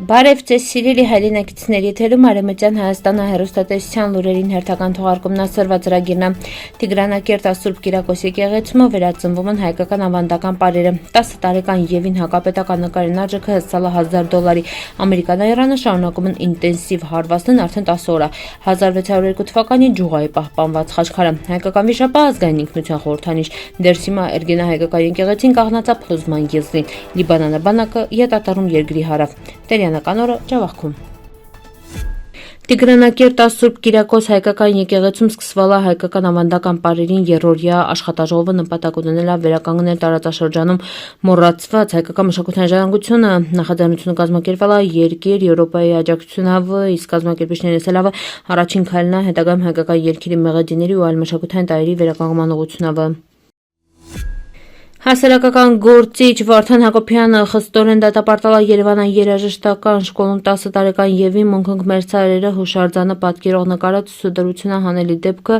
Բարև ձեզ սիրելի հայրենակիցներ, եթերում Արևմտյան Հայաստանը հեռուստատեսության լուրերին հերթական թողարկումն ասրված ծրագիրն է։ Տիգրանակերտ Սուրբ Կիրակոս եկեղեցում վերածնվում են հայկական ավանդական պարերը։ 10 տարեկան Եվին հակապետական նկարին արժեքը հասցալ $1000։ Ամերիկան-Իրանը շարունակում են ինտենսիվ հարվածն արդեն 10 օր է։ 1602 թվականին Ջուղայի պահպանված խաչքարը, հայկական վիշապը ազգային ինքնության խորհրդանիշ, Դերսիմա Էրգենա հայկական եկեղեցին կաղնացավ փլուզման եզրին, Լիբանանը բանակը յետատարում երկրի հարավ, Տերյանական օրը Ջավախքում։ Տիգրանակերտ Սուրբ Կիրակոս հայկական եկեղեցում սկսվել է հայկական ավանդական պարերին երրորդյա աշխատաժողովը նպատակ ունենել է վերականգնել տարածաշրջանում մոռացված հայկական մշակութային ժառանգությունը։ Նախաձեռնությունը կազմակերպվել է երկիր Եվրոպայի աջակցությունով, իսկ կազմակերպիչների եսելավը առաջին քայլն է հետագայում հայկական երգերի, մեղեդիների ու այլ մշակութային տարրերի վերականգնման ուղղությունով։ Հասարակական գործիչ Վարդան Հակոբյանը խստորեն դատապարտել է Երևանյան երաժշտական շկոլում 10 տարեկան Եվին մունքնք մերձարերը հուշարձանը պատկերող նկարած ուսումնասիրությունը հանելի դեպքը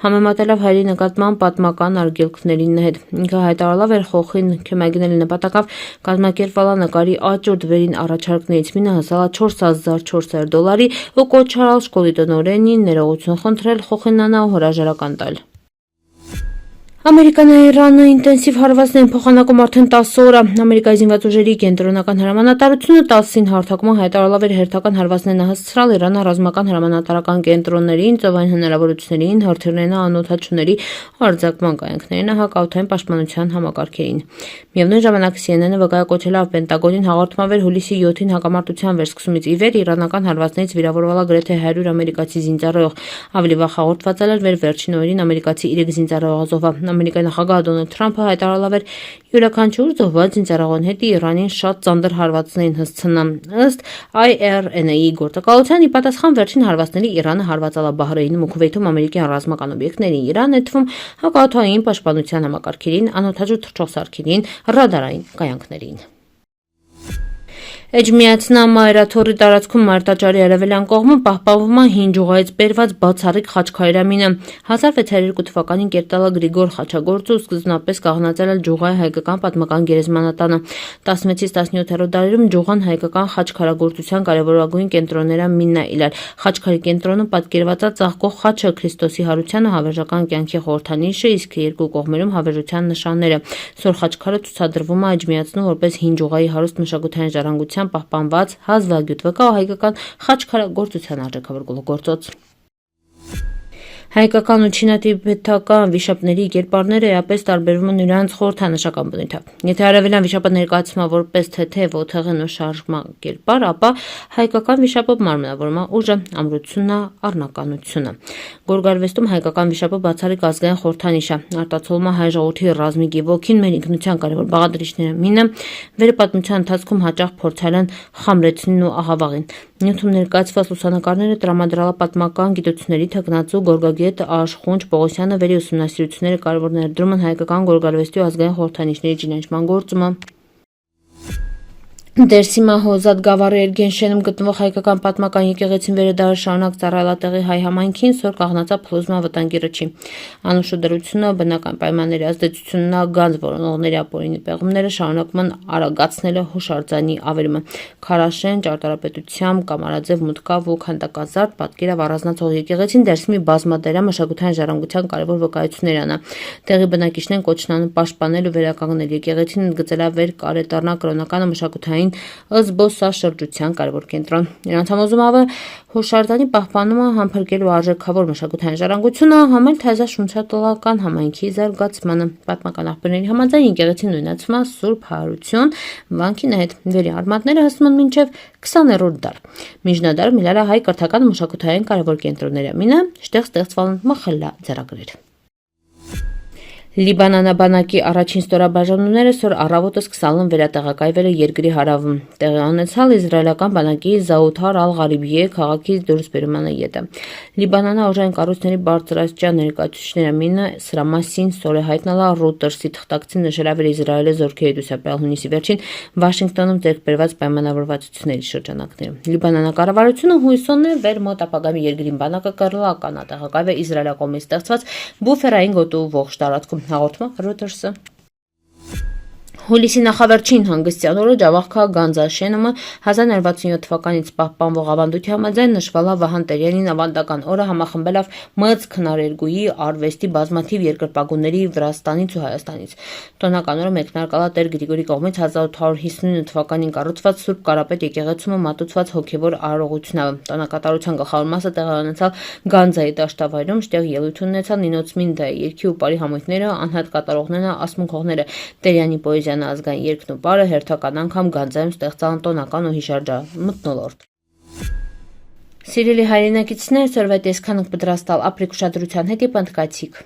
համեմատելով հայերի նկատմամբ պատմական արգելքների հետ։ Ինքը հայտարարել էր խոխին քմագնելի նպատակով կազմակերպվել է նկարի աճուրդ վերին առաջարկներից մինը հասել է $4400 ու կոչ արալ շկոլի տնօրենին ներողություն խնդրել խոխինանա ու հրաժարական տալ։ Ամերիկան-Իրանը ինտենսիվ հարվածներին փոխանակում արդեն 10 օր է։ Ամերիկայի զինված ուժերի կենտրոնական հրամանատարությունը 10-ին հարթակում հայտարարել էր հերթական հարվածներն հասցրալ Իրանը ռազմական հրամանատարական կենտրոններին, ծովային հնարավորություններին, հրթիռային անօդաչուների արձակման կայանքներին, հակաօդային պաշտպանության համակարգերին։ Միևնույն ժամանակ CNN-ը վկայակոչել է Պենտագոնին հաղորդմամբ հուլիսի 7-ին հակամարտության վերսկսումից ի վեր իրանական հարվածներից վիրավորվել է գրեթե 100 ամերիկացի զինծառայող։ Ավելի վաղ հաղորդված էր վերջին օրերին ամերիկացի 3 զինծառայող ազովը։ Ամերիկայի նախագահ Դոնալդ Թրամփը հայտարարել էր յուրաքանչյուր զոհված զինծառայողի հետ Իրանին շատ ծանր հարվածներին հասցնա։ Ըստ IRNA-ի գործակալության ի պատասխան վերջին հարվածների Իրանը հարվածել է Բահրեյնում ու Քուվեյթում ամերիկյան ռազմական օբյեկտներին, Իրան նետվում հակաօդային պաշտպանության համակարգերին, անօդաչու թռչող սարքերին, ռադարային կայանքներին։ Էջմիածնա մայրաթոռի տարածքում մարտաճարի արևելյան կողմը պահպանվում է հին ջուղայից բերված բացառիկ խաչքարերամինը։ 1602 թվականին կերտել է Գրիգոր Խաչագործը ու սկզբնապես կաղնացել է ջուղայի հայկական պատմական գերեզմանատանը։ 16-ից 17-րդ դարերում ջուղան հայկական խաչքարագործության կարևորագույն կենտրոններամինն է իլար։ Խաչքարի կենտրոնում պատկերված է ծաղկող խաչը, Քրիստոսի հարության ու հավերժական կյանքի խորհրդանիշը, իսկ երկու կողմերում հավերժության նշանները։ Սոր խաչքարը ցուցադրվում է Էջմիածնում որպես հին ջուղայի հարուստ մշակութային ժառանգության պահպանված հազվագյուտ վկա ու հայկական խաչքարագործության արժեքավոր գլուխգործոց։ Հայկական ու չինատիբետական վիշապների կերպարները էապես տարբերվում են նրանց խորհրդանշական բնույթով։ Եթե արևելյան վիշապը ներկայացվում է որպես թեթև, օթեղեն ու շարժման կերպար, ապա հայկական վիշապը մարմնավորում է ուժը, ամրությունն, առնականությունը։ Գորգարվեստում հայկական վիշապը բացառիկ ազգային խորհրդանիշ է, արտացոլում է հայ ժողովրդի ռազմիկի ոգին, մեր ինքնության կարևոր բաղադրիչները մինը, վերապատմության ընթացքում հաճախ փորձել են խամրեցնին ու աղավաղին։ Նյութում ներկայացված լուսանկարները տրամադրել է պատմական գիտությունների թեկնածու գորգագետ Աշխունջ Պողոսյանը, վերի ուսումնասիրությունները կարևոր ներդրում են հայկական գորգարվեստի ու ազգային խորհրդանիշների ճանաչման գործում։ Դերսիմա Հոզատ Գավառի Էրգենշենում գտնվող հայկական պատմական եկեղեցին վերադարձ շարունակ ծառայել է տեղի հայ համայնքին, սոր կաղնացավ փլուզման վտանգի ռճի։ Անուշ դրությունը, բնական պայմանների ազդեցությունն, գանձ որոնողների ապօրինի պեղումները շարունակում են արագացնել հուշարձանի ավերումը։ Քարաշեն, ճարտարապետությամբ, Կամարաձև, Մուտքավ ու Քանդակազարդ պատկերով առանձնացող եկեղեցին Դերսիմի բազմադարյան մշակութային ժառանգության կարևոր վկայություններն է։ Տեղի բնակիչներն կոչնանում պաշտպանել ու վերականգնել եկեղեցին, ընդգծել վեր կարետառնա կրոնականը մշակութային զբոսաշրջության կարևոր կենտրոն։ Նրանց համոզումով հուշարձանի պահպանումը համբրկելու արժեքավոր մշակութային ժառանգությունը համել թազաշունչատլական համայնքի զարգացմանը։ Պատմական աղբյուրների համաձայն եկեղեցին նույնացվում է Սուրբ Հարություն վանքի հետ։ Վերի արմատները հասնում են մինչև 20-րդ դար։ Միջնադարում իլար հայ կրթական մշակութային կարևոր կենտրոնները մինը, շտեղ ստեղծվել են մխլլա ձեռագրեր։ Լիբանանաբանակի առաջին ստորաբաժանումները սոր առավոտը սկսալ են վերատեղակայվել երկրի հարավում։ Տեղի ունեցալ իզրայելական բանակի Զաութար ալ-Ղարիբիե քաղաքից դուրսբերումն ետը։ Լիբանանա օժային կառույցների բարձրաստիճան ներկայացուցիչները մինը սրա մասին սոր է հայտնալա Reuters-ի թղթակցին նշել էր Իսրայելի զորքերի դուսապյալ հունիսի վերջին Վաշինգտոնում ձեռք բերված պայմանավորվածությունների շրջանակներում։ Լիբանանա կառավարությունը հույս ունի վեր մոտ ապագայում երկրին բանակը կռլականատեղակայվի Իսրայելի կողմից ստեղծված բուֆերային գոտու ողջ տարածքում, հաղորդում է Reuters-ը։ Հուլիսի նախավերջին հանգստյան օրը Ջավախքա Գանձաշենումը 1967 թվականից պահպանվող ավանդույթի համաձայն նշվալ է Վահան Տերյանին ավանդական օրը համախմբելով մծ քնարերգուի արվեստի բազմաթիվ երկրպագուների Վրաստանից ու Հայաստանից։ Տոնական օրը մեկնարկալ է Տեր Գրիգորի կողմից 1859 թվականին կառուցված Սուրբ Կարապետ եկեղեցում մատուցված հոգևոր արարողությունով։ Տոնակատարության գլխավոր մասը տեղի ունեցավ Գանձայի դաշտավայրում, որտեղ ելույթ ունեցան Նինոց Մինդայի երգի ու պարի համույթները, անհատ կատարողները, ասմունքողները, Տերյանի պոեզիան ազգային երգն ու պարը հերթական անգամ Գանձայում ստեղծան տոնական ու հիշարժան մթնոլորտ։ Սիրելի հայրենակիցներ, սորվետ եսքանք պատրաստալ ապրիկ ուշադրության հետ և պնդկացիք։